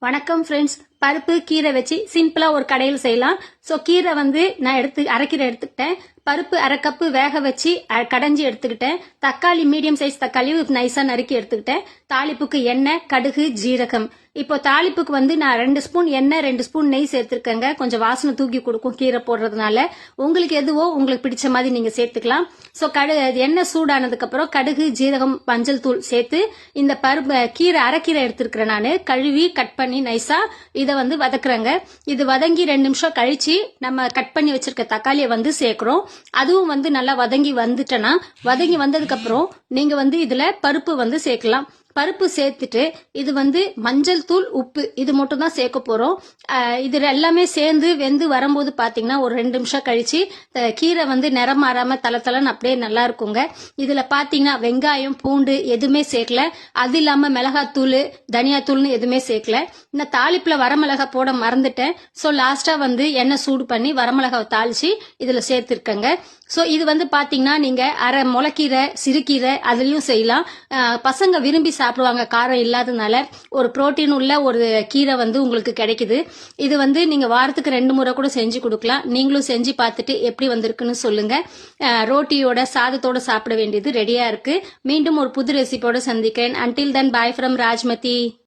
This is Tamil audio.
வணக்கம் ஃப்ரெண்ட்ஸ். பருப்பு கீரை வச்சு சிம்பிளா ஒரு கடையில் செய்யலாம். ஸோ கீரை வந்து நான் அரைக்கீரை எடுத்துக்கிட்டேன். பருப்பு அரை கப்பு வேக வச்சு கடைஞ்சி எடுத்துக்கிட்டேன். தக்காளி மீடியம் சைஸ் தக்காளி நைஸா நறுக்கி எடுத்துக்கிட்டேன். தாளிப்புக்கு எண்ணெய், கடுகு, ஜீரகம். இப்போ தாளிப்புக்கு வந்து நான் 2 ஸ்பூன் எண்ணெய், 2 ஸ்பூன் நெய் சேர்த்துருக்கேங்க. கொஞ்சம் வாசனை தூக்கி கொடுக்கும் கீரை போடுறதுனால. உங்களுக்கு எதுவோ உங்களுக்கு பிடிச்ச மாதிரி நீங்க சேர்த்துக்கலாம். ஸோ எண்ணெய் சூடானதுக்கு அப்புறம் கடுகு, ஜீரகம், மஞ்சள் தூள் சேர்த்து இந்த பருப்பு அரைக்கீரை எடுத்துருக்கிறேன். நான் கழுவி கட் பண்ணி நைஸா இதை வந்து வதக்குறேங்க. இது வதங்கி 2 நிமிஷம் கழிச்சு நம்ம கட் பண்ணி வச்சிருக்க தக்காளியை வந்து சேர்க்கிறோம். அதுவும் வந்து நல்லா வதங்கி வந்ததுக்கு அப்புறம் நீங்க வந்து இதுல பருப்பு வந்து சேர்க்கலாம். பருப்பு சேர்த்துட்டு இது வந்து மஞ்சள் தூள், உப்பு இது மட்டும் தான் சேர்க்க போறோம். இது எல்லாமே சேர்ந்து வெந்து வரும்போது பாத்தீங்கன்னா ஒரு 2 நிமிஷம் கழிச்சு கீரை வந்து நிறம் மாறாம தளன்னு அப்படியே நல்லா இருக்குங்க. இதுல பாத்தீங்கன்னா வெங்காயம், பூண்டு எதுவுமே சேர்க்கல. அது இல்லாம மிளகாத்தூள், தனியாத்தூள்னு எதுவுமே சேர்க்கல. இந்த தாளிப்புல வரமிளகா போட மறந்துட்டேன். ஸோ லாஸ்டா வந்து எண்ணெய் சூடு பண்ணி வரமிளகாவை தாளிச்சு இதுல சேர்த்திருக்கேங்க. ஸோ இது வந்து பாத்தீங்கன்னா நீங்க அரை முளைக்கீரை, சிறுகீரை அதுலயும் செய்யலாம். பசங்க விரும்பி சாப்பிடுவாங்க காரம் இல்லாதனால. ஒரு புரோட்டீன் உள்ள ஒரு கீரை வந்து உங்களுக்கு கிடைக்குது. இது வந்து நீங்க வாரத்துக்கு 2 முறை கூட செஞ்சு கொடுக்கலாம். நீங்களும் செஞ்சு பார்த்துட்டு எப்படி வந்திருக்குன்னு சொல்லுங்க. ரோட்டியோட சாதத்தோட சாப்பிட வேண்டியது ரெடியா இருக்கு. மீண்டும் ஒரு புது ரெசிபியோட சந்திக்கிறேன். Until then, bye from ராஜ்மதி.